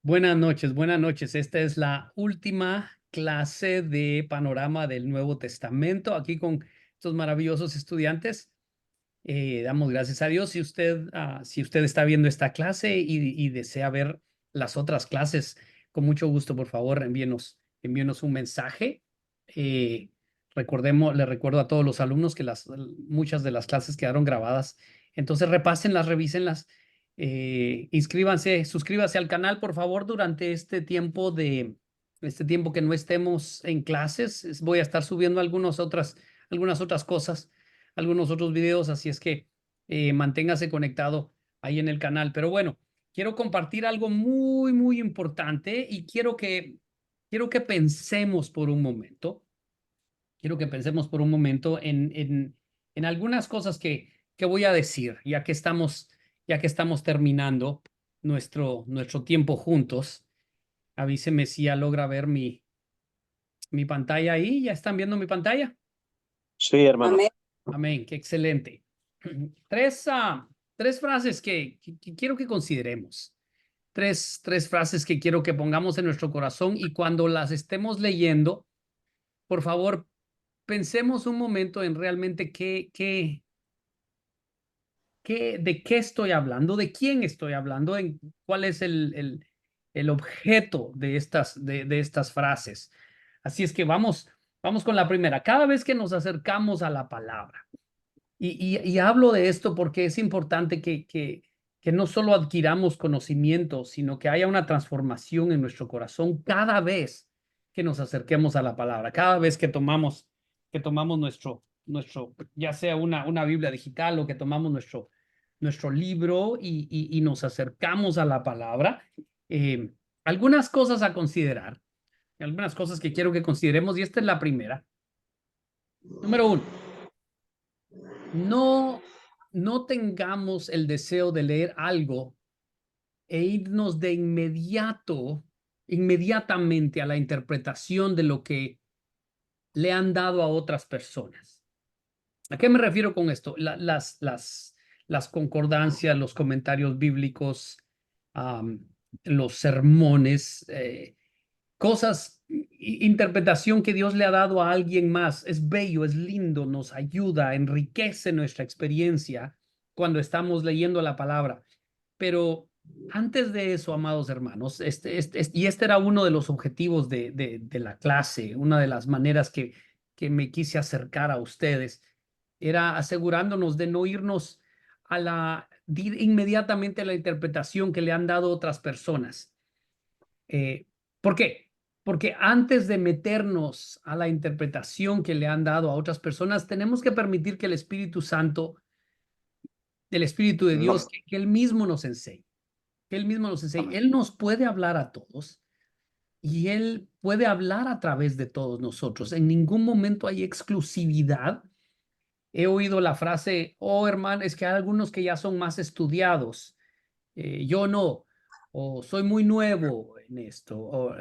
Buenas noches, buenas noches. Esta es la última clase de panorama del Nuevo Testamento, aquí con estos maravillosos estudiantes. Damos gracias a Dios. Si usted está viendo esta clase y desea ver las otras clases, con mucho gusto, por favor, envíenos un mensaje. Eh, le recuerdo a todos los alumnos que muchas de las clases quedaron grabadas. Entonces, repásenlas, revísenlas. Inscríbanse, suscríbase al canal, por favor, durante este tiempo que no estemos en clases. Voy a estar subiendo algunas otras cosas, algunos otros videos, así es que manténgase conectado ahí en el canal. Pero bueno, quiero compartir algo muy, muy importante y quiero que pensemos por un momento. Quiero que pensemos por un momento en algunas cosas que voy a decir, ya que estamos terminando nuestro tiempo juntos. Avíseme si ya logra ver mi pantalla ahí. ¿Ya están viendo mi pantalla? Sí, hermano. Amén. Amén, qué excelente. Tres, tres frases que quiero que consideremos. Tres frases que quiero que pongamos en nuestro corazón y cuando las estemos leyendo, por favor, pensemos un momento en realmente de qué estoy hablando, de quién estoy hablando, en cuál es el objeto de estas frases. Así es que vamos con la primera. Cada vez que nos acercamos a la palabra, y hablo de esto porque es importante que no solo adquiramos conocimiento, sino que haya una transformación en nuestro corazón cada vez que nos acerquemos a la palabra, cada vez que tomamos ya sea una Biblia digital o que tomamos nuestro libro y nos acercamos a la palabra. eh, Algunas cosas a considerar, algunas cosas que quiero que consideremos, y esta es la primera. Número uno. No tengamos el deseo de leer algo e irnos de inmediatamente a la interpretación de lo que le han dado a otras personas. ¿A qué me refiero con esto? Las concordancias, los comentarios bíblicos, am, los sermones, cosas, interpretación que Dios le ha dado a alguien más. Es bello, es lindo, nos ayuda, enriquece nuestra experiencia cuando estamos leyendo la palabra. Pero antes de eso, amados hermanos, y este era uno de los objetivos de la clase, una de las maneras que me quise acercar a ustedes, era asegurándonos de no irnos inmediatamente a la interpretación que le han dado otras personas. ¿Por qué? Porque antes de meternos a la interpretación que le han dado a otras personas, tenemos que permitir que el Espíritu Santo, el Espíritu de Dios, que Él mismo nos enseñe, que Él mismo nos enseñe. Él nos puede hablar a todos y Él puede hablar a través de todos nosotros. En ningún momento hay exclusividad. He oído la frase, oh hermano, es que hay algunos que ya son más estudiados, yo no, o soy muy nuevo en esto,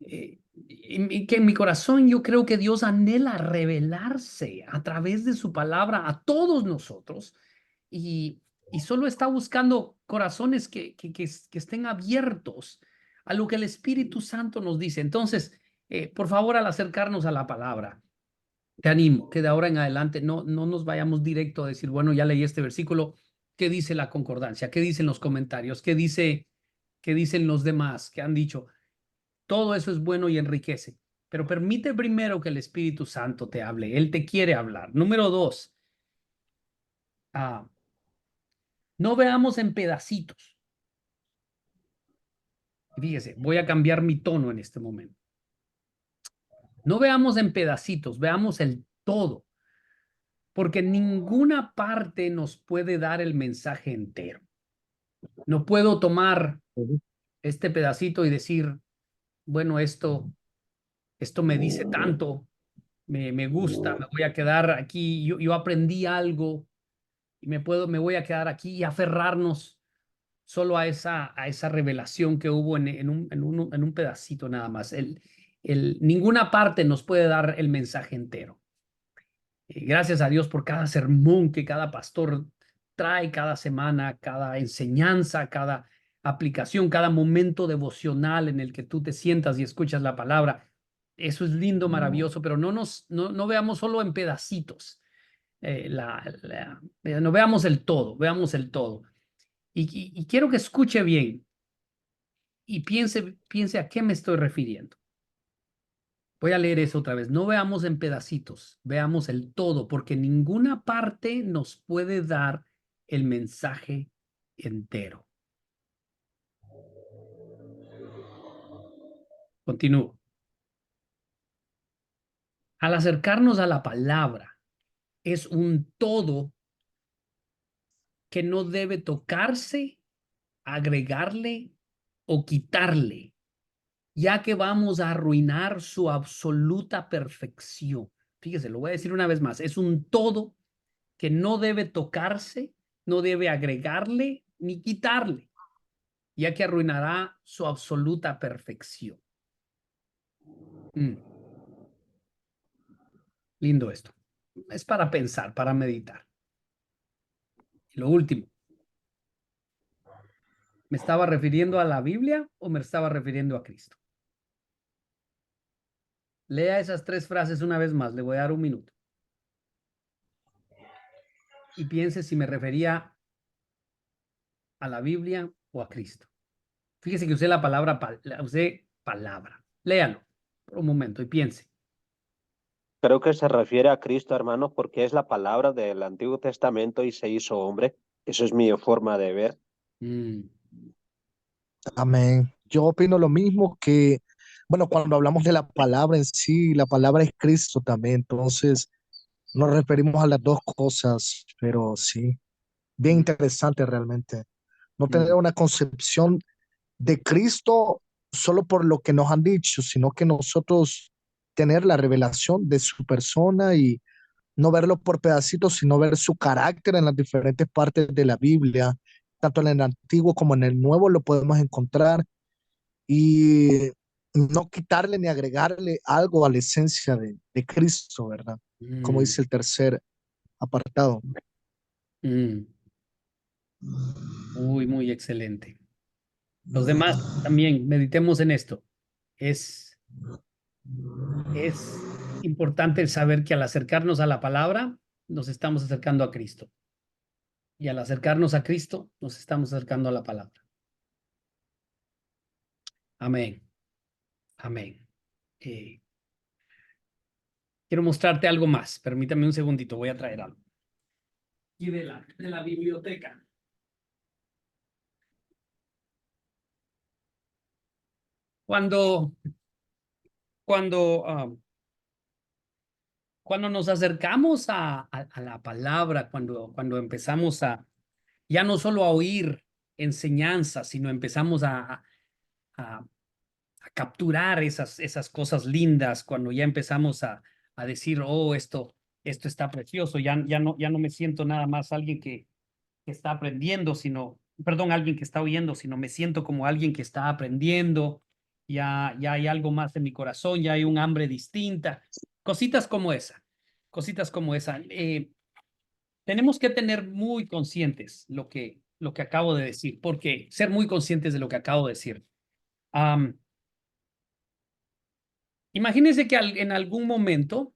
y que en mi corazón yo creo que Dios anhela revelarse a través de su palabra a todos nosotros y solo está buscando corazones que estén abiertos a lo que el Espíritu Santo nos dice. Entonces, por favor, al acercarnos a la palabra, te animo que de ahora en adelante no nos vayamos directo a decir, bueno, ya leí este versículo, ¿qué dice la concordancia? ¿Qué dicen los comentarios? ¿Qué dicen los demás que han dicho? Todo eso es bueno y enriquece, pero permite primero que el Espíritu Santo te hable. Él te quiere hablar. Número dos, no veamos en pedacitos. Fíjese, voy a cambiar mi tono en este momento. No veamos en pedacitos, veamos el todo, porque ninguna parte nos puede dar el mensaje entero. No puedo tomar este pedacito y decir, bueno, esto me dice tanto, me gusta, me voy a quedar aquí, yo aprendí algo y me voy a quedar aquí y aferrarnos solo a esa revelación que hubo en un pedacito nada más. Ninguna parte nos puede dar el mensaje entero. Gracias a Dios por cada sermón que cada pastor trae cada semana, cada enseñanza, aplicación, cada momento devocional en el que tú te sientas y escuchas la palabra. Eso es lindo, maravilloso, pero no veamos solo en pedacitos. No veamos el todo, veamos el todo. Y quiero que escuche bien y piense a qué me estoy refiriendo. Voy a leer eso otra vez. No veamos en pedacitos, veamos el todo, porque ninguna parte nos puede dar el mensaje entero. Continúo. Al acercarnos a la palabra, es un todo que no debe tocarse, agregarle o quitarle, ya que vamos a arruinar su absoluta perfección. Fíjese, lo voy a decir una vez más, es un todo que no debe tocarse, no debe agregarle ni quitarle, ya que arruinará su absoluta perfección. Lindo esto. Es para pensar, para meditar. Y lo último, ¿me estaba refiriendo a la Biblia o me estaba refiriendo a Cristo? Lea esas tres frases una vez más, le voy a dar un minuto. Y piense si me refería a la Biblia o a Cristo. Fíjese que usé la palabra, usé palabra. Léalo por un momento y piense. Creo que se refiere a Cristo, hermano, porque es la palabra del Antiguo Testamento y se hizo hombre. Eso es mi forma de ver. Mm, Amén. Yo opino lo mismo que, bueno, cuando hablamos de la palabra en sí, la palabra es Cristo también, entonces nos referimos a las dos cosas, pero sí, bien mm, interesante realmente. No tener mm, una concepción de Cristo solo por lo que nos han dicho, sino que nosotros tener la revelación de su persona y no verlo por pedacitos, sino ver su carácter en las diferentes partes de la Biblia, tanto en el Antiguo como en el Nuevo lo podemos encontrar y no quitarle ni agregarle algo a la esencia de Cristo, ¿verdad? Como mm, dice el tercer apartado. mm. Muy, muy excelente. Los demás también meditemos en esto. Es, es importante el saber que al acercarnos a la palabra, nos estamos acercando a Cristo. Y al acercarnos a Cristo, nos estamos acercando a la palabra. Amén. Amén. Eh, quiero mostrarte algo más. Permítame un segundito, voy a traer algo. Y de la biblioteca. Cuando, cuando, cuando nos acercamos a la palabra, cuando empezamos ya no solo a oír enseñanza, sino empezamos a- a capturar esas cosas lindas, cuando ya empezamos a decir, oh, esto está precioso, ya no me siento nada más alguien que está aprendiendo, sino, perdón, alguien que está oyendo, sino me siento como alguien que está aprendiendo, ya hay algo más en mi corazón, ya hay un hambre distinta, cositas como esa, cositas como esa. Tenemos que tener muy conscientes lo que acabo de decir, porque ser muy conscientes de lo que acabo de decir. Am, imagínense que en algún momento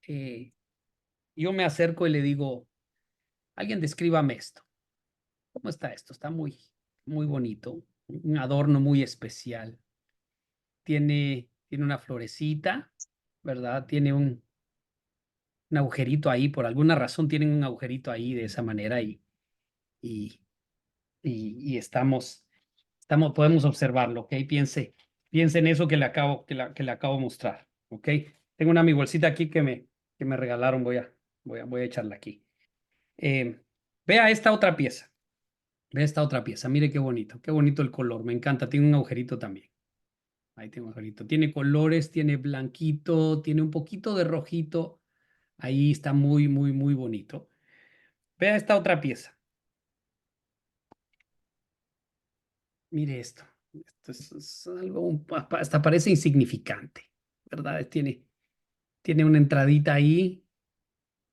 eh, yo me acerco y le digo, alguien descríbame esto. ¿Cómo está esto? Está muy, muy bonito, un adorno muy especial. Tiene una florecita, ¿verdad? Tiene un agujerito ahí, por alguna razón tienen un agujerito ahí de esa manera y, y podemos observarlo, ¿ok? Piense en eso que le acabo de mostrar, ¿ok? Tengo una mi bolsita aquí que me regalaron, voy a echarla aquí. Eh, vea esta otra pieza, vea esta otra pieza, mire qué bonito el color, me encanta, tiene un agujerito también. Ahí tiene un agujerito, tiene colores, tiene blanquito, tiene un poquito de rojito, ahí está muy, muy, muy bonito. Vea esta otra pieza. Mire esto. Esto es algo, hasta parece insignificante, ¿verdad? Tiene una entradita ahí,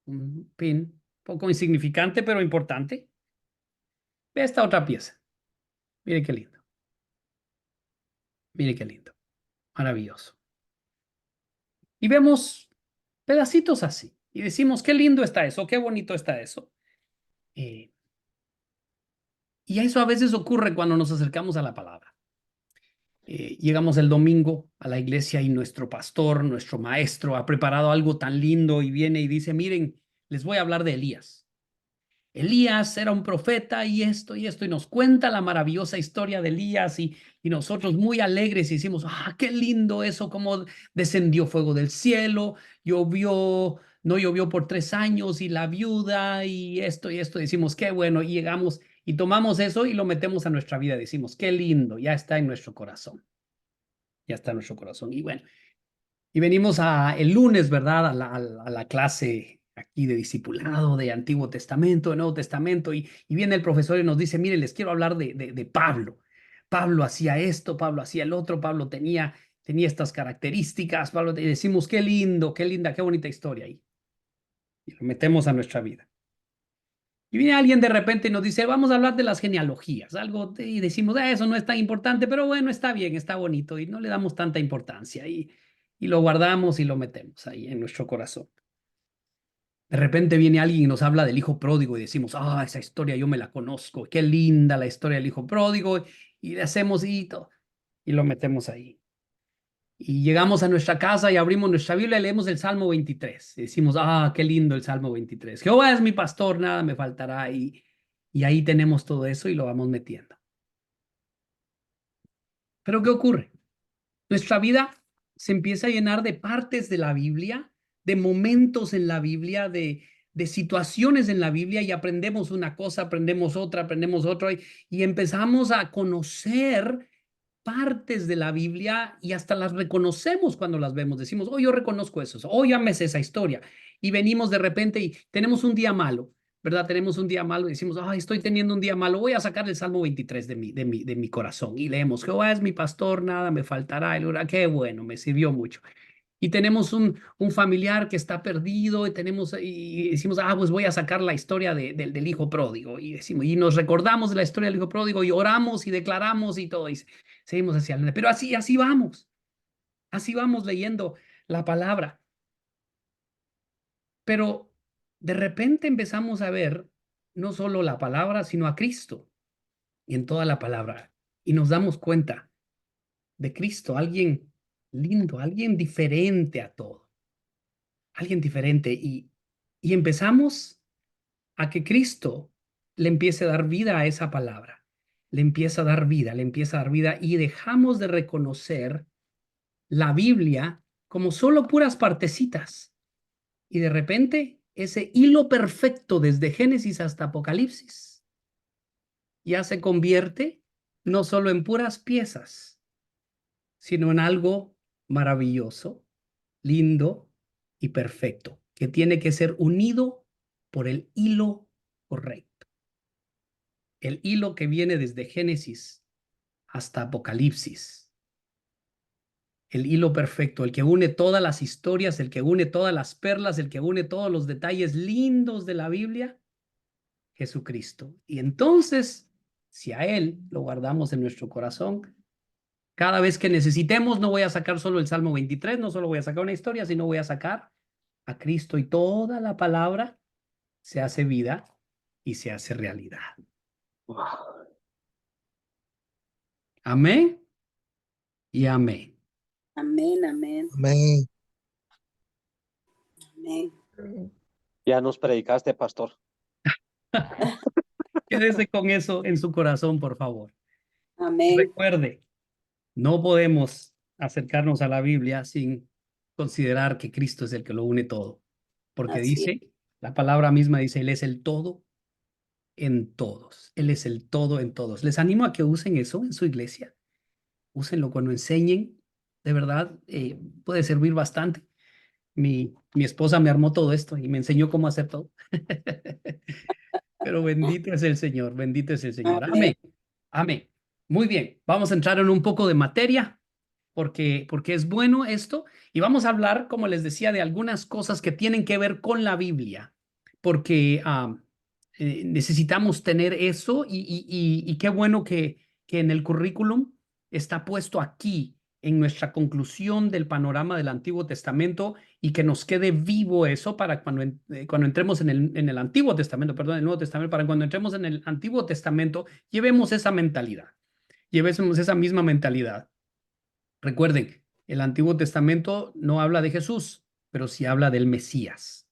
un pin, poco insignificante, pero importante. Ve esta otra pieza. Mire qué lindo. Mire qué lindo. Maravilloso. Y vemos pedacitos así. Y decimos, qué lindo está eso, qué bonito está eso. Y eso a veces ocurre cuando nos acercamos a la palabra. Llegamos el domingo a la iglesia y nuestro pastor, nuestro maestro, ha preparado algo tan lindo y viene y dice, miren, les voy a hablar de Elías. Elías era un profeta y esto, y nos cuenta la maravillosa historia de Elías y nosotros muy alegres hicimos, qué lindo eso, cómo descendió fuego del cielo, llovió, no llovió por 3 años y la viuda y esto, decimos, qué bueno, y llegamos y tomamos eso y lo metemos a nuestra vida, decimos, qué lindo, ya está en nuestro corazón, ya está en nuestro corazón. Y bueno, y venimos el lunes, ¿verdad? A la clase aquí de discipulado, de Antiguo Testamento, de Nuevo Testamento, y viene el profesor y nos dice, mire, les quiero hablar de Pablo. Pablo hacía esto, Pablo hacía el otro, Pablo tenía estas características, Pablo, y decimos, qué lindo, qué linda, qué bonita historia ahí. Y lo metemos a nuestra vida. Y viene alguien de repente y nos dice, vamos a hablar de las genealogías, algo, y decimos, eso no es tan importante, pero bueno, está bien, está bonito, y no le damos tanta importancia, y lo guardamos y lo metemos ahí en nuestro corazón. De repente viene alguien y nos habla del hijo pródigo y decimos, esa historia yo me la conozco, qué linda la historia del hijo pródigo, y le hacemos y todo, y lo metemos ahí. Y llegamos a nuestra casa y abrimos nuestra Biblia y leemos el Salmo 23. Y decimos, qué lindo el Salmo 23. Jehová es mi pastor, nada me faltará. Y ahí tenemos todo eso y lo vamos metiendo. Pero ¿qué ocurre? Nuestra vida se empieza a llenar de partes de la Biblia, de momentos en la Biblia, de situaciones en la Biblia y aprendemos una cosa, aprendemos otra y empezamos a conocer partes de la Biblia y hasta las reconocemos cuando las vemos. Decimos, yo reconozco eso, ya me sé esa historia. Y venimos de repente y tenemos un día malo, ¿verdad? Tenemos un día malo y decimos, estoy teniendo un día malo, voy a sacar el Salmo 23 de mi corazón. Y leemos, Jehová es mi pastor, nada me faltará. Qué bueno, me sirvió mucho. Y tenemos un familiar que está perdido y decimos, pues voy a sacar la historia del hijo pródigo. Y decimos, y nos recordamos de la historia del hijo pródigo y oramos y declaramos y todo. Y seguimos hacia adelante. Pero así vamos leyendo la palabra. Pero de repente empezamos a ver no solo la palabra, sino a Cristo y en toda la palabra. Y nos damos cuenta de Cristo, alguien lindo, alguien diferente a todo. Alguien diferente y empezamos a que Cristo le empiece a dar vida a esa palabra, le empieza a dar vida, y dejamos de reconocer la Biblia como solo puras partecitas y de repente ese hilo perfecto desde Génesis hasta Apocalipsis ya se convierte no solo en puras piezas, sino en algo maravilloso, lindo y perfecto, que tiene que ser unido por el hilo correcto. El hilo que viene desde Génesis hasta Apocalipsis. El hilo perfecto, el que une todas las historias, el que une todas las perlas, el que une todos los detalles lindos de la Biblia, Jesucristo. Y entonces, si a Él lo guardamos en nuestro corazón, cada vez que necesitemos, no voy a sacar solo el Salmo 23, no solo voy a sacar una historia, sino voy a sacar a Cristo y toda la palabra se hace vida y se hace realidad. Amén y amén. Amén, amén, Amén. amén. Ya nos predicaste, pastor. Quédese con eso en su corazón, por favor. Amén. Recuerde, no podemos acercarnos a la Biblia sin considerar que Cristo es el que lo une todo. Porque Así dice, la palabra misma dice, Él es el todo en todos. Él es el todo en todos. Les animo a que usen eso en su iglesia. Úsenlo cuando enseñen. De verdad, puede servir bastante. Mi esposa me armó todo esto y me enseñó cómo hacer todo. Pero bendito es el Señor, bendito es el Señor. Amén. Amén. Amén. Muy bien, vamos a entrar en un poco de materia porque es bueno esto y vamos a hablar, como les decía, de algunas cosas que tienen que ver con la Biblia, porque necesitamos tener eso y qué bueno que que en el currículum está puesto aquí, en nuestra conclusión del panorama del Antiguo Testamento, y que nos quede vivo eso para cuando entremos en el Antiguo Testamento, perdón, en el Nuevo Testamento, para cuando entremos en el Antiguo Testamento, llevemos esa mentalidad, llevemos esa misma mentalidad. Recuerden, el Antiguo Testamento no habla de Jesús, pero sí habla del Mesías.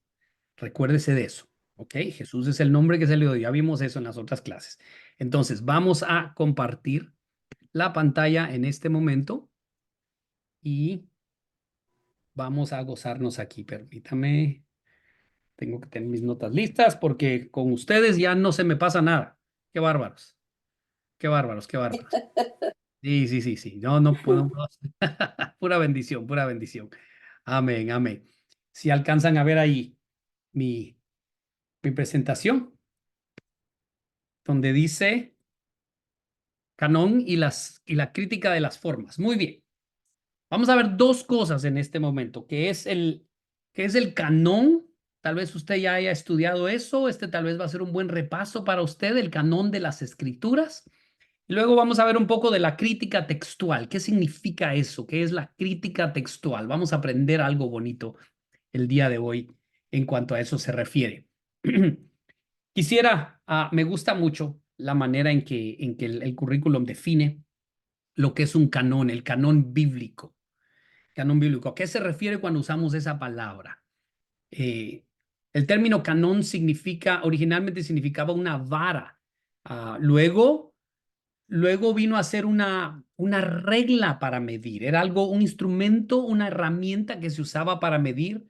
Recuérdese de eso, ¿ok? Jesús es el nombre que se le dio, ya vimos eso en las otras clases. Entonces, vamos a compartir la pantalla en este momento y vamos a gozarnos aquí. Permítame, tengo que tener mis notas listas porque con ustedes ya no se me pasa nada. Qué bárbaros, qué bárbaros, qué bárbaros. Sí, sí, sí, sí. No, no puedo. Pura bendición, pura bendición. Amén, amén. Si alcanzan a ver ahí mi presentación, donde dice Canón y la crítica de las formas. Muy bien. Vamos a ver dos cosas en este momento, que es el canón. Tal vez usted ya haya estudiado eso. Tal vez va a ser un buen repaso para usted, el canón de las escrituras. Y luego vamos a ver un poco de la crítica textual. ¿Qué significa eso? ¿Qué es la crítica textual? Vamos a aprender algo bonito el día de hoy en cuanto a eso se refiere. Me gusta mucho la manera en que el currículum define lo que es un canón, el canón bíblico. Canón bíblico. ¿A qué se refiere cuando usamos esa palabra? El término canón originalmente significaba una vara. Luego vino a ser una regla para medir. Era un instrumento, una herramienta que se usaba para medir.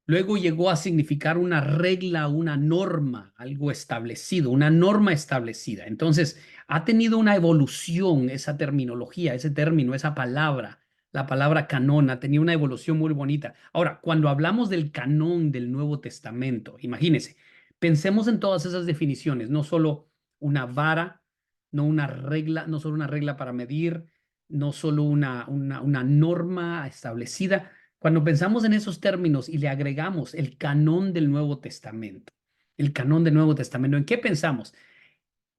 Luego llegó a significar una regla, una norma, algo establecido, una norma establecida. Entonces, ha tenido una evolución esa terminología, ese término, esa palabra. La palabra canón ha tenido una evolución muy bonita. Ahora, cuando hablamos del canón del Nuevo Testamento, imagínense, pensemos en todas esas definiciones, no solo una vara, no una regla, no solo una regla para medir, no solo una norma establecida. Cuando pensamos en esos términos y le agregamos el canón del Nuevo Testamento, el canón del Nuevo Testamento, ¿en qué pensamos?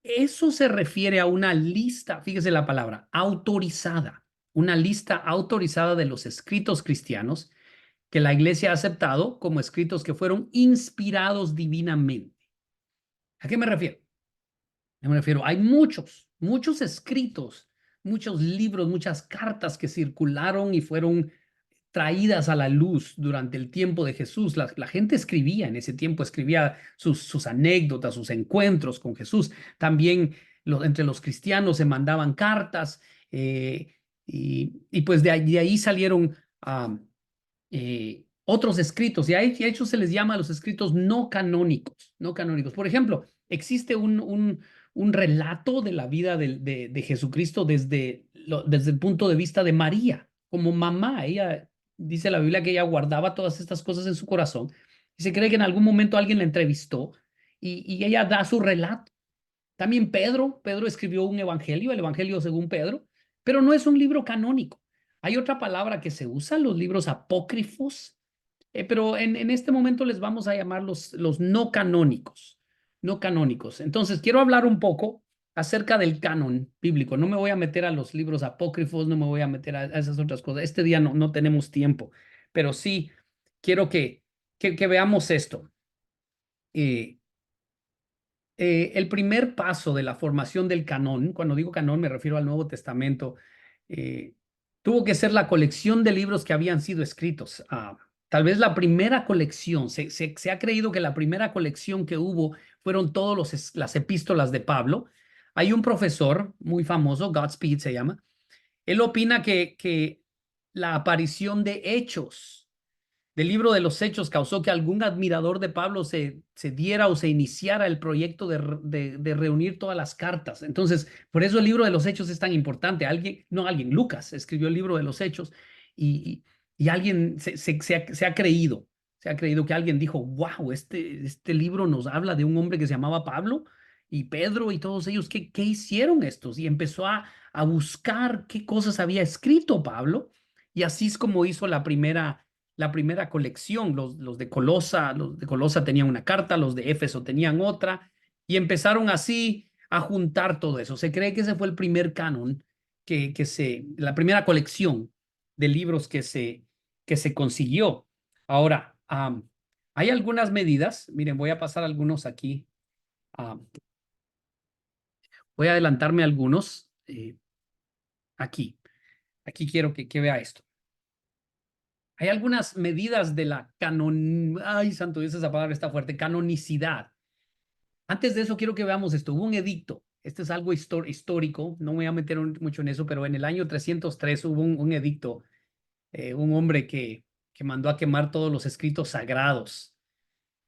Eso se refiere a una lista, fíjese la palabra, autorizada, una lista autorizada de los escritos cristianos que la iglesia ha aceptado como escritos que fueron inspirados divinamente. ¿A qué me refiero? Hay muchos escritos, muchos libros, muchas cartas que circularon y fueron traídas a la luz durante el tiempo de Jesús. La gente escribía en ese tiempo, escribía sus anécdotas, sus encuentros con Jesús. También entre los cristianos se mandaban cartas y pues de ahí salieron otros escritos. Y a ellos se les llama los escritos no canónicos, no canónicos. Por ejemplo, existe un relato de la vida de Jesucristo desde el punto de vista de María, como mamá. Ella dice la Biblia que ella guardaba todas estas cosas en su corazón y se cree que en algún momento alguien la entrevistó y ella da su relato. También Pedro escribió un evangelio, el evangelio según Pedro, pero no es un libro canónico. Hay otra palabra que se usa, los libros apócrifos, pero en este momento les vamos a llamar los no canónicos, no canónicos. Entonces, quiero hablar un poco acerca del canon bíblico. No me voy a meter a los libros apócrifos, no me voy a meter a esas otras cosas. Este día no tenemos tiempo, pero sí quiero que veamos esto. El primer paso de la formación del canón, cuando digo canón me refiero al Nuevo Testamento, tuvo que ser la colección de libros que habían sido escritos. Tal vez la primera colección, se ha creído que la primera colección que hubo fueron todas las epístolas de Pablo. Hay un profesor muy famoso, Godspeed se llama. Él opina que la aparición de Hechos, del libro de los Hechos, causó que algún admirador de Pablo se diera o se iniciara el proyecto de reunir todas las cartas. Entonces, por eso el libro de los Hechos es tan importante. Lucas escribió el libro de los Hechos y alguien se ha creído que alguien dijo, wow, este libro nos habla de un hombre que se llamaba Pablo y Pedro y todos ellos. ¿Qué hicieron estos? Y empezó a buscar qué cosas había escrito Pablo y así es como hizo la primera colección. Los de Colosa tenían una carta, los de Éfeso tenían otra, y empezaron así a juntar todo eso. Se cree que ese fue el primer canon, la primera colección de libros que se consiguió. Ahora, hay algunas medidas. Miren, voy a pasar algunos aquí. Voy a adelantarme algunos. Aquí quiero que vea esto. Hay algunas medidas de la ay, santo Dios, esa palabra está fuerte, canonicidad. Antes de eso, quiero que veamos esto. Hubo un edicto. Este es algo histórico. No me voy a meter mucho en eso, pero en el año 303 hubo un edicto. Un hombre que mandó a quemar todos los escritos sagrados.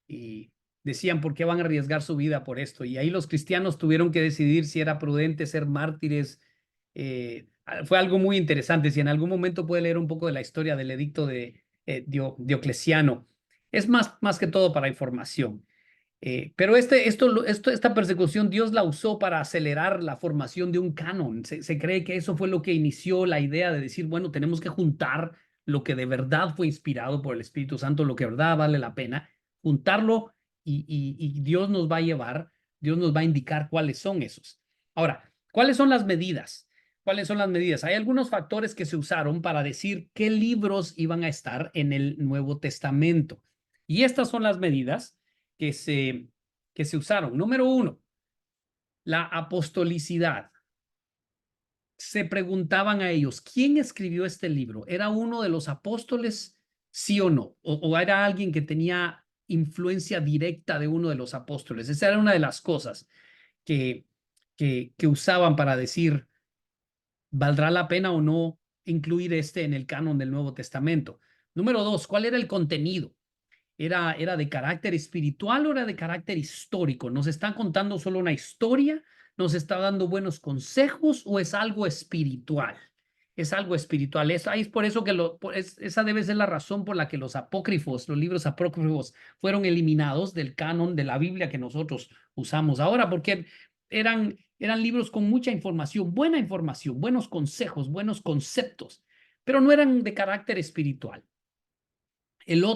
Y decían, ¿por qué van a arriesgar su vida por esto? Y ahí los cristianos tuvieron que decidir si era prudente ser mártires. Fue algo muy interesante. Si en algún momento puede leer un poco de la historia del edicto de Diocleciano. Es más que todo para información. Pero esta persecución Dios la usó para acelerar la formación de un canon. Se cree que eso fue lo que inició la idea de decir, bueno, tenemos que juntar lo que de verdad fue inspirado por el Espíritu Santo, lo que de verdad vale la pena, juntarlo y Dios nos va a llevar, Dios nos va a indicar cuáles son esos. Ahora, ¿cuáles son las medidas? ¿Cuáles son las medidas? Hay algunos factores que se usaron para decir qué libros iban a estar en el Nuevo Testamento. Y estas son las medidas que se usaron. Número 1, la apostolicidad. Se preguntaban a ellos, ¿quién escribió este libro? ¿Era uno de los apóstoles, sí o no? ¿O era alguien que tenía influencia directa de uno de los apóstoles? Esa era una de las cosas que usaban para decir, ¿valdrá la pena o no incluir este en el canon del Nuevo Testamento? Número 2, ¿cuál era el contenido? ¿Era de carácter espiritual o era de carácter histórico? ¿Nos está contando solo una historia? ¿Nos está dando buenos consejos o es algo espiritual? Es algo espiritual. Es por eso que esa debe ser la razón por la que los apócrifos, los libros apócrifos fueron eliminados del canon de la Biblia que nosotros usamos ahora, porque eran libros con mucha información, buenos consejos, buenos conceptos, pero no eran de carácter espiritual. La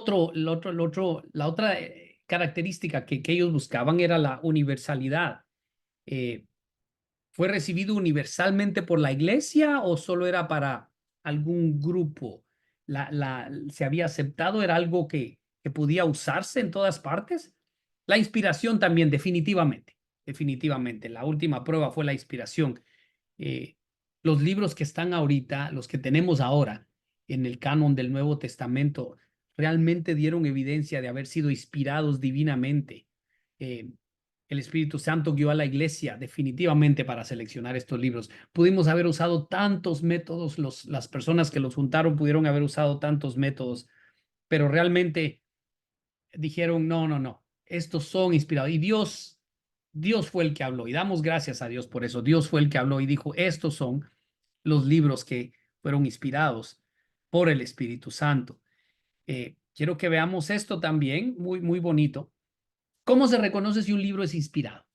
otra característica que ellos buscaban era la universalidad. ¿Fue recibido universalmente por la iglesia o solo era para algún grupo? ¿Se había aceptado? ¿Era algo que podía usarse en todas partes? La inspiración también, definitivamente. Definitivamente. La última prueba fue la inspiración. Los libros que están ahorita, los que tenemos ahora en el canon del Nuevo Testamento, realmente dieron evidencia de haber sido inspirados divinamente. El Espíritu Santo guió a la iglesia definitivamente para seleccionar estos libros. Pudimos haber usado tantos métodos, las personas que los juntaron pudieron haber usado tantos métodos, pero realmente dijeron, no, estos son inspirados. Y Dios fue el que habló y damos gracias a Dios por eso. Dios fue el que habló y dijo, estos son los libros que fueron inspirados por el Espíritu Santo. Quiero que veamos esto también, muy, muy bonito. ¿Cómo se reconoce si un libro es inspirado?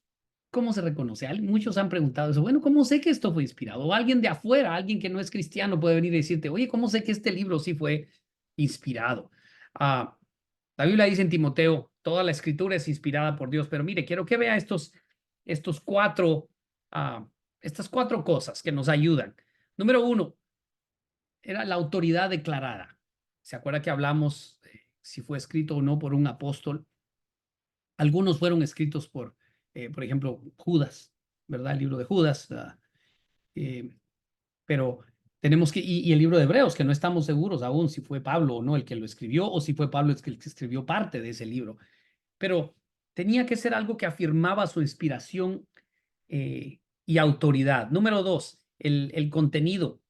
¿Cómo se reconoce? Muchos han preguntado eso. Bueno, ¿cómo sé que esto fue inspirado? O alguien de afuera, alguien que no es cristiano puede venir y decirte, oye, ¿cómo sé que este libro sí fue inspirado? La Biblia dice en Timoteo, toda la escritura es inspirada por Dios, pero mire, quiero que vea estas cuatro cosas que nos ayudan. Número 1, era la autoridad declarada. ¿Se acuerda que hablamos si fue escrito o no por un apóstol? Algunos fueron escritos por ejemplo, Judas, ¿verdad? El libro de Judas. Pero tenemos y el libro de Hebreos, que no estamos seguros aún si fue Pablo o no el que lo escribió, o si fue Pablo el que escribió parte de ese libro. Pero tenía que ser algo que afirmaba su inspiración y autoridad. Número 2, el contenido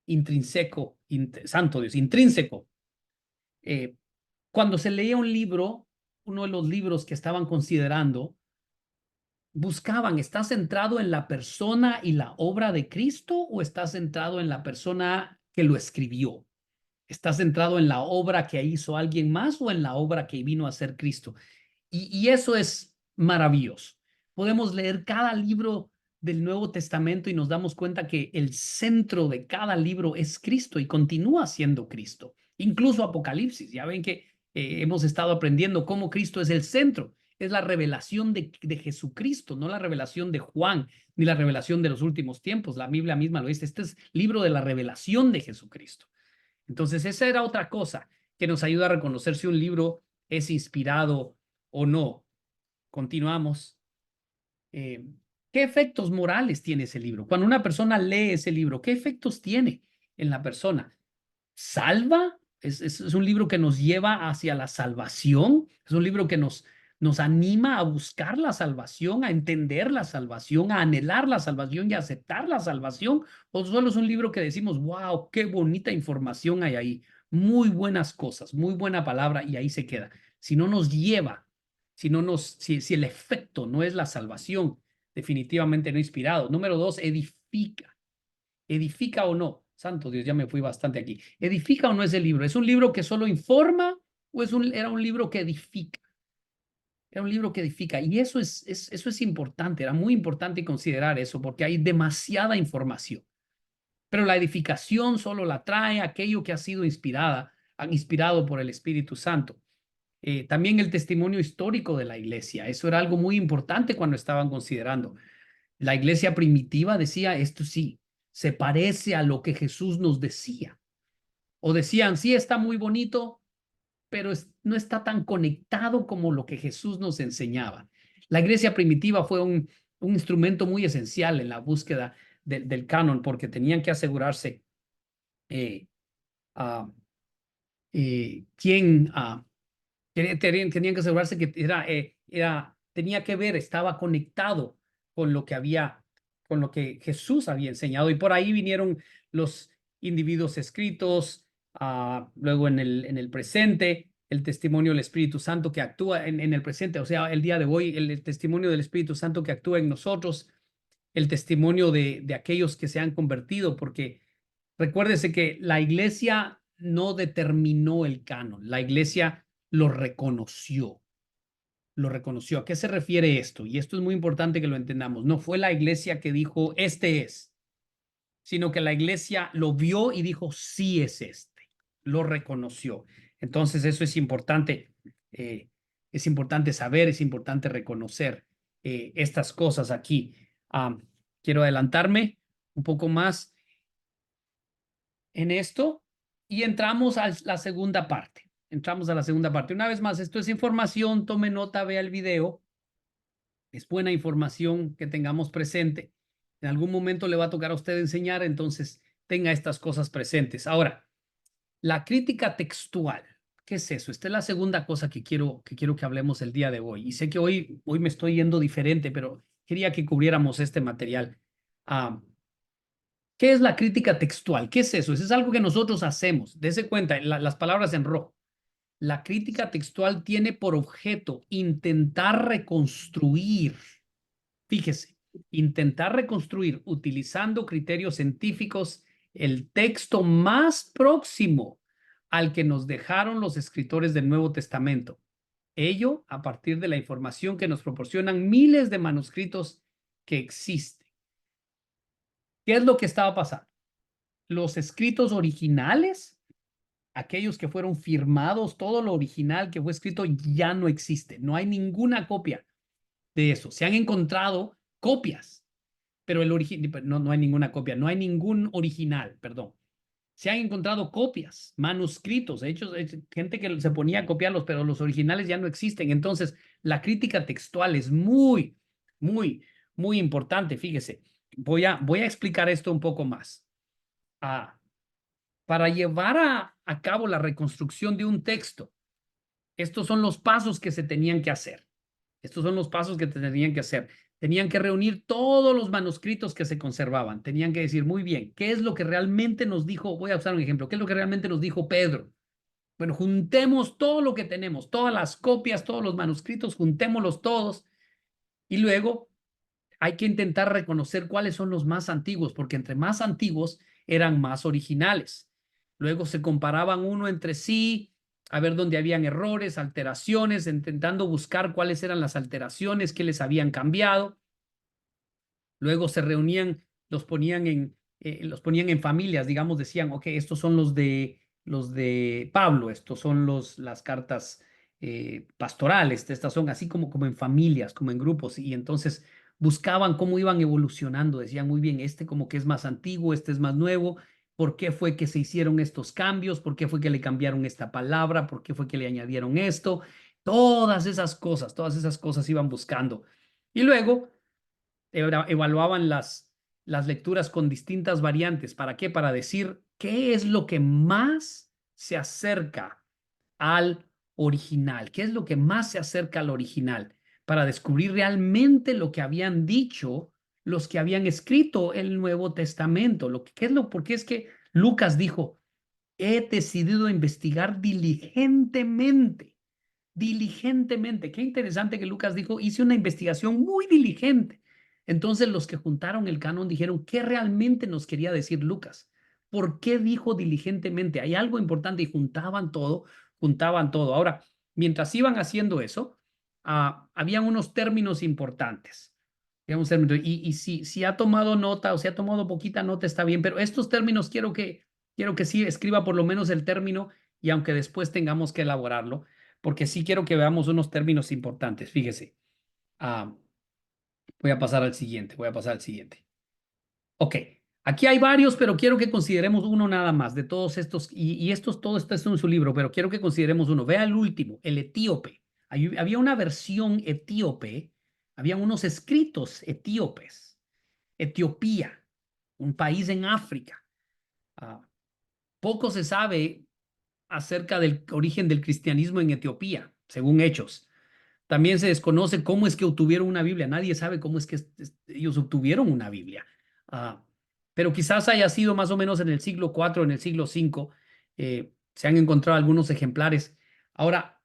intrínseco, santo Dios, intrínseco. Cuando se leía un libro, uno de los libros que estaban considerando, buscaban, ¿está centrado en la persona y la obra de Cristo o está centrado en la persona que lo escribió? ¿Está centrado en la obra que hizo alguien más o en la obra que vino a hacer Cristo? Y eso es maravilloso. Podemos leer cada libro del Nuevo Testamento y nos damos cuenta que el centro de cada libro es Cristo y continúa siendo Cristo. Incluso Apocalipsis, ya ven que hemos estado aprendiendo cómo Cristo es el centro. es la revelación de Jesucristo, no la revelación de Juan, ni la revelación de los últimos tiempos. La Biblia misma lo dice. Este es libro de la revelación de Jesucristo. Entonces, esa era otra cosa que nos ayuda a reconocer si un libro es inspirado o no. Continuamos. ¿Qué efectos morales tiene ese libro? Cuando una persona lee ese libro, ¿qué efectos tiene en la persona? ¿Salva? ¿Es un libro que nos lleva hacia la salvación? ¿Es un libro que nos anima a buscar la salvación, a entender la salvación, a anhelar la salvación y a aceptar la salvación? ¿O solo es un libro que decimos, wow, qué bonita información hay ahí? Muy buenas cosas, muy buena palabra y ahí se queda. Si no nos lleva, si el efecto no es la salvación, definitivamente no inspirado. Número 2, edifica. ¿Edifica o no? Santo Dios, ya me fui bastante aquí. ¿Edifica o no es el libro? ¿Es un libro que solo informa o era un libro que edifica? Era un libro que edifica. Y eso es importante, era muy importante considerar eso porque hay demasiada información. Pero la edificación solo la trae aquello que ha sido inspirado por el Espíritu Santo. También el testimonio histórico de la iglesia. Eso era algo muy importante cuando estaban considerando. La iglesia primitiva decía, esto sí, se parece a lo que Jesús nos decía. O decían, sí, está muy bonito, pero no está tan conectado como lo que Jesús nos enseñaba. La iglesia primitiva fue un instrumento muy esencial en la búsqueda del canon, porque tenían que asegurarse tenían que asegurarse que tenía que ver, estaba conectado con lo que Jesús había enseñado. Y por ahí vinieron los individuos escritos, luego en el presente, el testimonio del Espíritu Santo que actúa en el presente, o sea, el día de hoy, el testimonio del Espíritu Santo que actúa en nosotros, el testimonio de aquellos que se han convertido, porque recuérdese que la iglesia no determinó el canon, la iglesia lo reconoció. Lo reconoció. ¿A qué se refiere esto? Y esto es muy importante que lo entendamos. No fue la iglesia que dijo, este es, sino que la iglesia lo vio y dijo, sí es este. Lo reconoció. Entonces, eso es importante. Es importante saber, es importante reconocer estas cosas aquí. Quiero adelantarme un poco más en esto y entramos a la segunda parte. Entramos a la segunda parte. Una vez más, esto es información, tome nota, vea el video. Es buena información que tengamos presente. En algún momento le va a tocar a usted enseñar, entonces tenga estas cosas presentes. Ahora, la crítica textual. ¿Qué es eso? Esta es la segunda cosa que quiero que hablemos el día de hoy. Y sé que hoy me estoy yendo diferente, pero quería que cubriéramos este material. ¿Qué es la crítica textual? ¿Qué es eso? Eso es algo que nosotros hacemos. Dese cuenta, las palabras en rojo. La crítica textual tiene por objeto intentar reconstruir, fíjese, intentar reconstruir utilizando criterios científicos el texto más próximo al que nos dejaron los escritores del Nuevo Testamento. Ello a partir de la información que nos proporcionan miles de manuscritos que existen. ¿Qué es lo que estaba pasando? Los escritos originales, aquellos que fueron firmados, todo lo original que fue escrito ya no existe. No hay ninguna copia de eso. Se han encontrado copias, pero el original, no hay ninguna copia, no hay ningún original, perdón. Se han encontrado copias, manuscritos, hechos, gente que se ponía a copiarlos, pero los originales ya no existen. Entonces, la crítica textual es muy, muy, muy importante. Fíjese, voy a explicar esto un poco más. Para llevar a cabo la reconstrucción de un texto, estos son los pasos que se tenían que hacer. Estos son los pasos que tenían que hacer. Tenían que reunir todos los manuscritos que se conservaban. Tenían que decir, muy bien, ¿qué es lo que realmente nos dijo? Voy a usar un ejemplo. ¿Qué es lo que realmente nos dijo Pedro? Bueno, juntemos todo lo que tenemos, todas las copias, todos los manuscritos, juntémoslos todos. Y luego hay que intentar reconocer cuáles son los más antiguos, porque entre más antiguos eran más originales. Luego se comparaban uno entre sí, a ver dónde habían errores, alteraciones, intentando buscar cuáles eran las alteraciones que les habían cambiado. Luego se reunían, los ponían en familias, digamos, decían, ok, estos son los de Pablo, estos son las cartas pastorales, estas son así como en familias, como en grupos, y entonces buscaban cómo iban evolucionando, decían muy bien, este como que es más antiguo, este es más nuevo, ¿por qué fue que se hicieron estos cambios? ¿Por qué fue que le cambiaron esta palabra? ¿Por qué fue que le añadieron esto? Todas esas cosas iban buscando. Y luego evaluaban las lecturas con distintas variantes. ¿Para qué? Para decir qué es lo que más se acerca al original, qué es lo que más se acerca al original, para descubrir realmente lo que habían dicho los que habían escrito el Nuevo Testamento. Porque es que Lucas dijo, he decidido investigar diligentemente. Qué interesante que Lucas dijo, hice una investigación muy diligente. Entonces los que juntaron el canon dijeron, ¿qué realmente nos quería decir Lucas? ¿Por qué dijo diligentemente? Hay algo importante y juntaban todo, juntaban todo. Ahora, mientras iban haciendo eso, habían unos términos importantes. Y si ha tomado nota o si ha tomado poquita nota, está bien, pero estos términos quiero que sí escriba por lo menos el término y aunque después tengamos que elaborarlo, porque sí quiero que veamos unos términos importantes. Fíjese. Ah, voy a pasar al siguiente. Ok, aquí hay varios, pero quiero que consideremos uno nada más de todos estos, todo esto está en su libro, pero quiero que consideremos uno. Vea el último, el etíope. Había una versión etíope, había unos escritos etíopes. Etiopía, un país en África. Ah, poco se sabe acerca del origen del cristianismo en Etiopía, según Hechos. También se desconoce cómo es que obtuvieron una Biblia. Nadie sabe cómo es que ellos obtuvieron una Biblia. Ah, pero quizás haya sido más o menos en el siglo IV, en el siglo V. Se han encontrado algunos ejemplares. Ahora,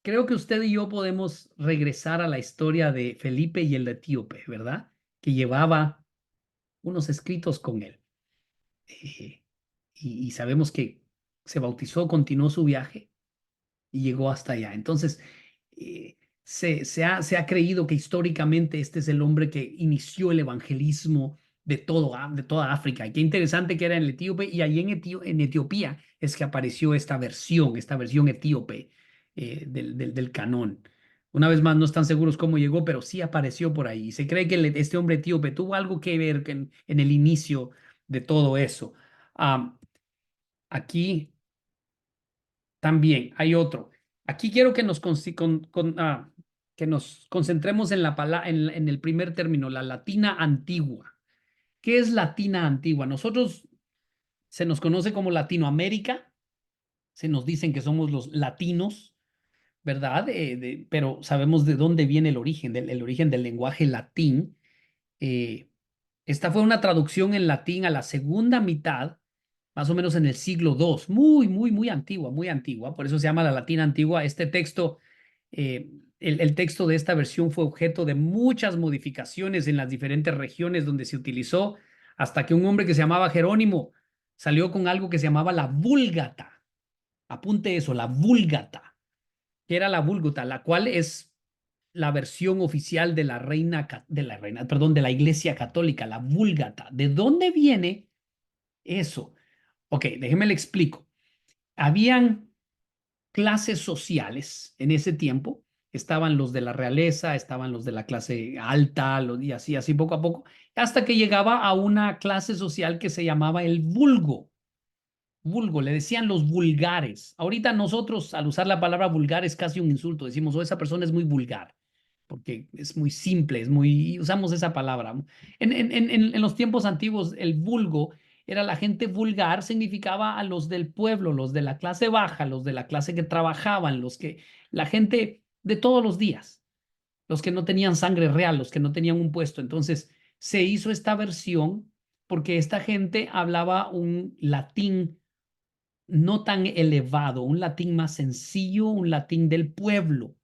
creo que usted y yo podemos regresar a la historia de Felipe y el etíope, ¿verdad? Que llevaba unos escritos con él. Y sabemos que se bautizó, continuó su viaje y llegó hasta allá. Entonces, se ha creído que históricamente este es el hombre que inició el evangelismo de toda África. Y qué interesante que era en el etíope y allí en Etiopía es que apareció esta versión etíope del canón. Una vez más, no están seguros cómo llegó, pero sí apareció por ahí. Se cree que este hombre etíope tuvo algo que ver en el inicio de todo eso. Ah, aquí también hay otro. Aquí quiero que que nos concentremos en en el primer término, la latina antigua. ¿Qué es latina antigua? Nosotros se nos conoce como Latinoamérica, se nos dicen que somos los latinos, ¿verdad? Pero sabemos de dónde viene el origen del lenguaje latín. Eh, Esta fue una traducción en latín a la segunda mitad, más o menos en el siglo II, muy antigua, muy antigua, por eso se llama la latina antigua. Este texto, el texto de esta versión fue objeto de muchas modificaciones en las diferentes regiones donde se utilizó, hasta que un hombre que se llamaba Jerónimo salió con algo que se llamaba la Vulgata. Apunte eso, la Vulgata, que era la Vulgata, la cual es la versión oficial de de la Iglesia Católica, la Vulgata. ¿De dónde viene eso? Ok, déjeme le explico. Habían clases sociales en ese tiempo. Estaban los de la realeza, estaban los de la clase alta, y así poco a poco, hasta que llegaba a una clase social que se llamaba el vulgo. Vulgo, le decían los vulgares. Ahorita nosotros, al usar la palabra vulgar, es casi un insulto. Decimos, oh, esa persona es muy vulgar, porque es muy simple, usamos esa palabra. En los tiempos antiguos, el vulgo era la gente vulgar, significaba a los del pueblo, los de la clase baja, los de la clase que trabajaban, la gente de todos los días, los que no tenían sangre real, los que no tenían un puesto. Entonces, se hizo esta versión porque esta gente hablaba un latín no tan elevado, un latín más sencillo, un latín del pueblo,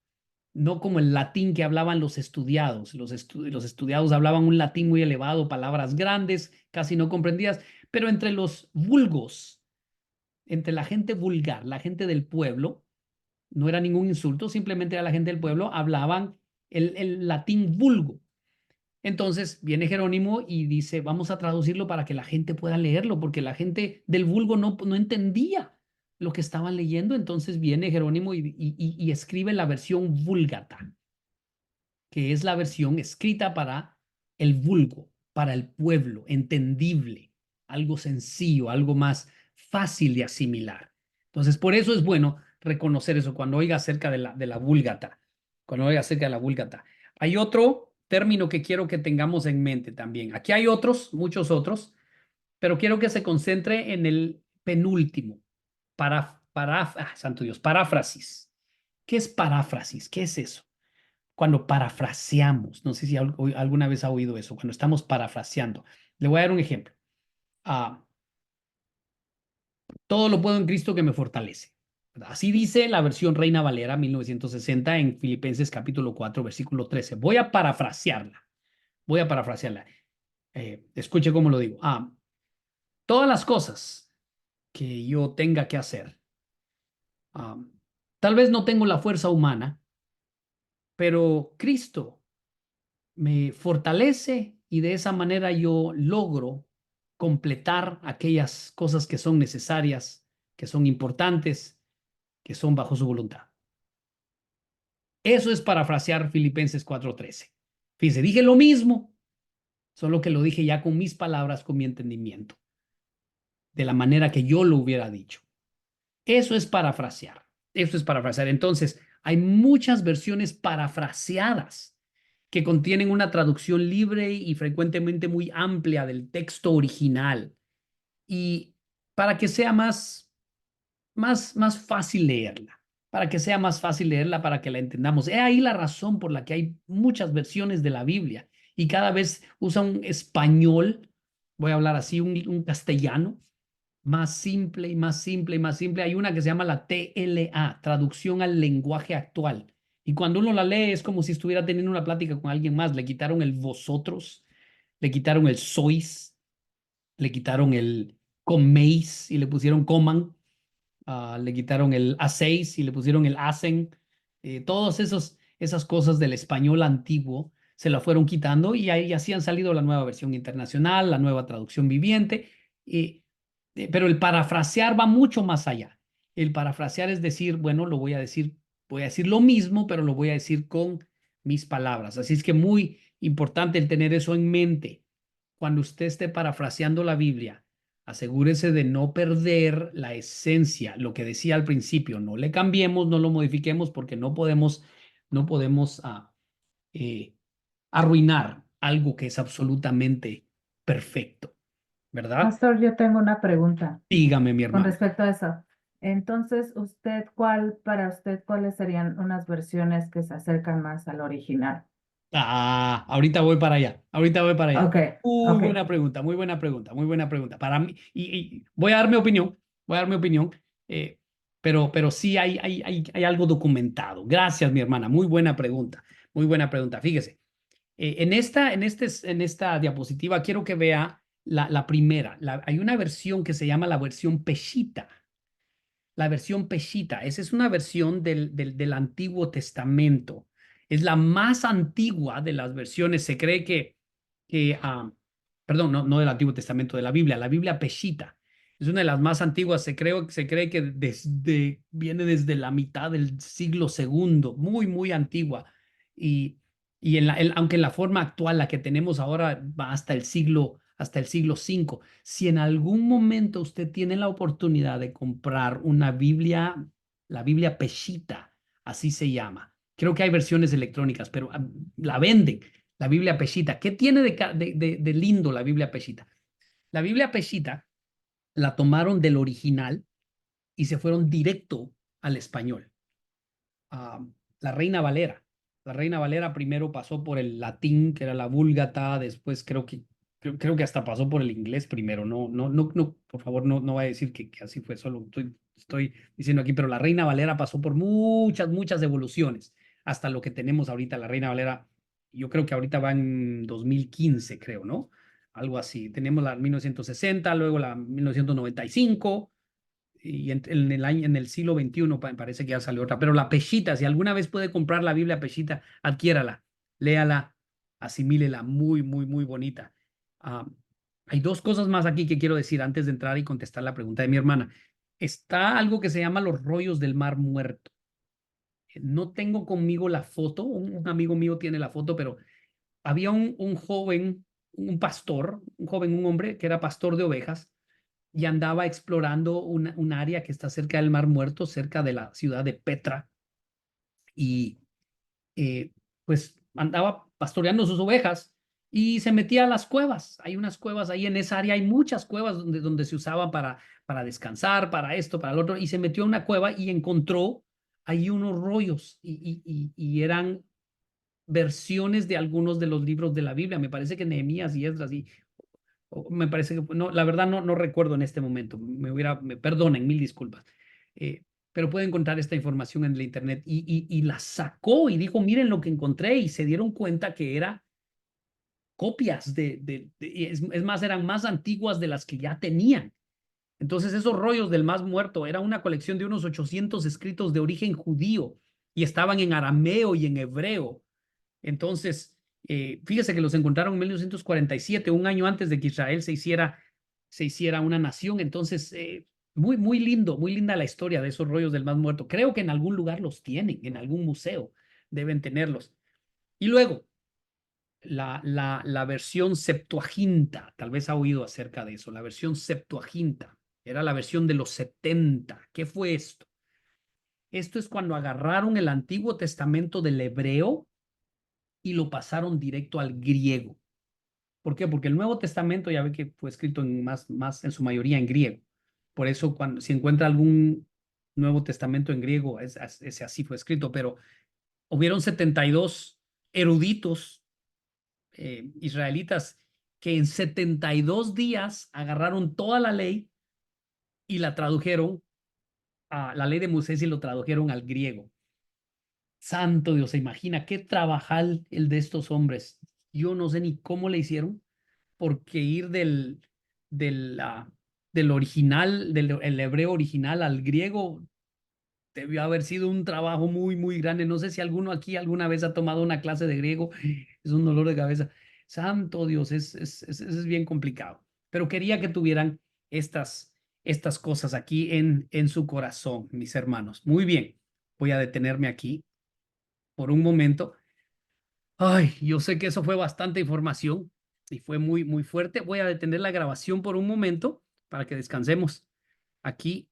no como el latín que hablaban los estudiados. Los estudiados hablaban un latín muy elevado, palabras grandes, casi no comprendidas, pero entre los vulgos, entre la gente vulgar, la gente del pueblo, no era ningún insulto, simplemente era la gente del pueblo, hablaban el latín vulgo. Entonces viene Jerónimo y dice, vamos a traducirlo para que la gente pueda leerlo, porque la gente del vulgo no entendía lo que estaban leyendo. Entonces viene Jerónimo y escribe la versión Vulgata, que es la versión escrita para el vulgo, para el pueblo, entendible, algo sencillo, algo más fácil de asimilar. Entonces, por eso es bueno reconocer eso cuando oiga acerca de la Vulgata, cuando oiga acerca de la Vulgata. Hay otro término que quiero que tengamos en mente también. Aquí hay otros, muchos otros, pero quiero que se concentre en el penúltimo, santo Dios, paráfrasis. ¿Qué es paráfrasis? ¿Qué es eso? Cuando parafraseamos, no sé si alguna vez ha oído eso, cuando estamos parafraseando. Le voy a dar un ejemplo. Ah, todo lo puedo en Cristo que me fortalece. Así dice la versión Reina Valera 1960 en Filipenses capítulo 4, versículo 13. Voy a parafrasearla. Voy a parafrasearla. Escuche cómo lo digo. Todas las cosas que yo tenga que hacer. Tal vez no tengo la fuerza humana, pero Cristo me fortalece y de esa manera yo logro completar aquellas cosas que son necesarias, que son importantes, que son bajo su voluntad. Eso es parafrasear Filipenses 4:13. Fíjense, dije lo mismo, solo que lo dije ya con mis palabras, con mi entendimiento, de la manera que yo lo hubiera dicho. Eso es parafrasear. Eso es parafrasear. Entonces, hay muchas versiones parafraseadas que contienen una traducción libre y frecuentemente muy amplia del texto original. Y para que sea más fácil leerla, para que sea más fácil leerla, para que la entendamos. He ahí la razón por la que hay muchas versiones de la Biblia y cada vez usa un español, voy a hablar así, un castellano más simple y más simple y más simple. Hay una que se llama la TLA, traducción al lenguaje actual. Y cuando uno la lee es como si estuviera teniendo una plática con alguien más. Le quitaron el vosotros, le quitaron el sois, le quitaron el coméis y le pusieron coman, le quitaron el hacéis y le pusieron el hacen. Todos esas cosas del español antiguo se la fueron quitando y ahí así han salido la nueva versión internacional, la nueva traducción viviente. Pero el parafrasear va mucho más allá. El parafrasear es decir, bueno, voy a decir lo mismo, pero lo voy a decir con mis palabras. Así es que muy importante el tener eso en mente. Cuando usted esté parafraseando la Biblia, asegúrese de no perder la esencia, lo que decía al principio, no le cambiemos, no lo modifiquemos porque no podemos eh, arruinar algo que es absolutamente perfecto, ¿verdad? Pastor, yo tengo una pregunta Dígame, mi con hermano. respecto a eso. Entonces, para usted, ¿cuáles serían unas versiones que se acercan más al original? Ahorita voy para allá. Ahorita voy para allá. Ok, Muy ok. buena pregunta, muy buena pregunta, muy buena pregunta. Para mí, y voy a dar mi opinión, eh, pero sí hay algo documentado. Gracias, mi hermana. Muy buena pregunta, muy buena pregunta. Fíjese, en esta diapositiva quiero que vea la primera. Hay una versión que se llama la versión Peshitta. La versión Peshitta. Esa es una versión del Antiguo Testamento. Es la más antigua de las versiones. Se cree perdón, no del Antiguo Testamento, de la Biblia Peshitta. Es una de las más antiguas. Se cree que viene desde la mitad del siglo segundo, muy, muy antigua. Y aunque en la forma actual, la que tenemos ahora, va hasta el siglo V. Si en algún momento usted tiene la oportunidad de comprar una Biblia, la Biblia Peshitta, así se llama. Creo que hay versiones electrónicas, pero la venden, la Biblia Peshitta. ¿Qué tiene de lindo la Biblia Peshitta? La Biblia Peshitta la tomaron del original y se fueron directo al español. Ah, la Reina Valera. La Reina Valera primero pasó por el latín, que era la Vulgata, después creo que hasta pasó por el inglés primero. No, no, no, no, por favor, no vaya a decir que así fue, solo estoy diciendo aquí, pero la Reina Valera pasó por muchas, muchas evoluciones hasta lo que tenemos ahorita. La Reina Valera, yo creo que ahorita va en 2015, creo, ¿no? Algo así. Tenemos la 1960, luego la 1995 y en el siglo XXI parece que ya salió otra, pero la Peshitta, si alguna vez puede comprar la Biblia Peshitta, adquiérala, léala, asimílela, muy, muy, muy bonita. Ah, hay dos cosas más aquí que quiero decir antes de entrar y contestar la pregunta de mi hermana. está algo que se llama los rollos del Mar Muerto. No tengo conmigo la foto, un amigo mío tiene la foto, pero había un joven, un pastor, un hombre que era pastor de ovejas y andaba explorando un área que está cerca del Mar Muerto, cerca de la ciudad de Petra, y pues andaba pastoreando sus ovejas y se metía a las cuevas. Hay unas cuevas ahí en esa área, hay muchas cuevas donde se usaban para descansar, para esto, para lo otro, y se metió a una cueva y encontró ahí unos rollos y eran versiones de algunos de los libros de la Biblia. Me parece que Nehemías y Esdras, me parece que, no, la verdad no recuerdo en este momento. Me perdonen, mil disculpas. Pero puede encontrar esta información en la internet y la sacó y dijo, miren lo que encontré, y se dieron cuenta que era copias es más, eran más antiguas de las que ya tenían. Entonces esos rollos del Mar Muerto era una colección de unos 800 escritos de origen judío y estaban en arameo y en hebreo. Entonces, fíjese que los encontraron en 1947, un año antes de que Israel se hiciera una nación. Entonces, muy lindo, muy linda la historia de esos rollos del Mar Muerto. Creo que en algún lugar los tienen, en algún museo deben tenerlos. Y luego, la versión Septuaginta, tal vez ha oído acerca de eso, la versión Septuaginta, era la versión de los 70. ¿Qué fue esto? Esto es cuando agarraron el Antiguo Testamento del hebreo y lo pasaron directo al griego. ¿Por qué? Porque el Nuevo Testamento ya ve que fue escrito más en su mayoría en griego. Por eso cuando si encuentra algún Nuevo Testamento en griego, ese así fue escrito, pero hubieron 72 eruditos israelitas que en 72 días agarraron toda la ley y la tradujeron a la ley de Moisés y lo tradujeron al griego. Santo Dios, se imagina qué trabajal el de estos hombres. Yo no sé ni cómo le hicieron, porque ir del original, el hebreo original al griego, debió haber sido un trabajo muy grande. No sé si alguno aquí alguna vez ha tomado una clase de griego, es un dolor de cabeza. Santo Dios, es bien complicado. Pero quería que tuvieran estas cosas aquí en su corazón, mis hermanos. Muy bien, voy a detenerme aquí por un momento. Ay, yo sé que eso fue bastante información y fue muy fuerte. Voy a detener la grabación por un momento para que descansemos aquí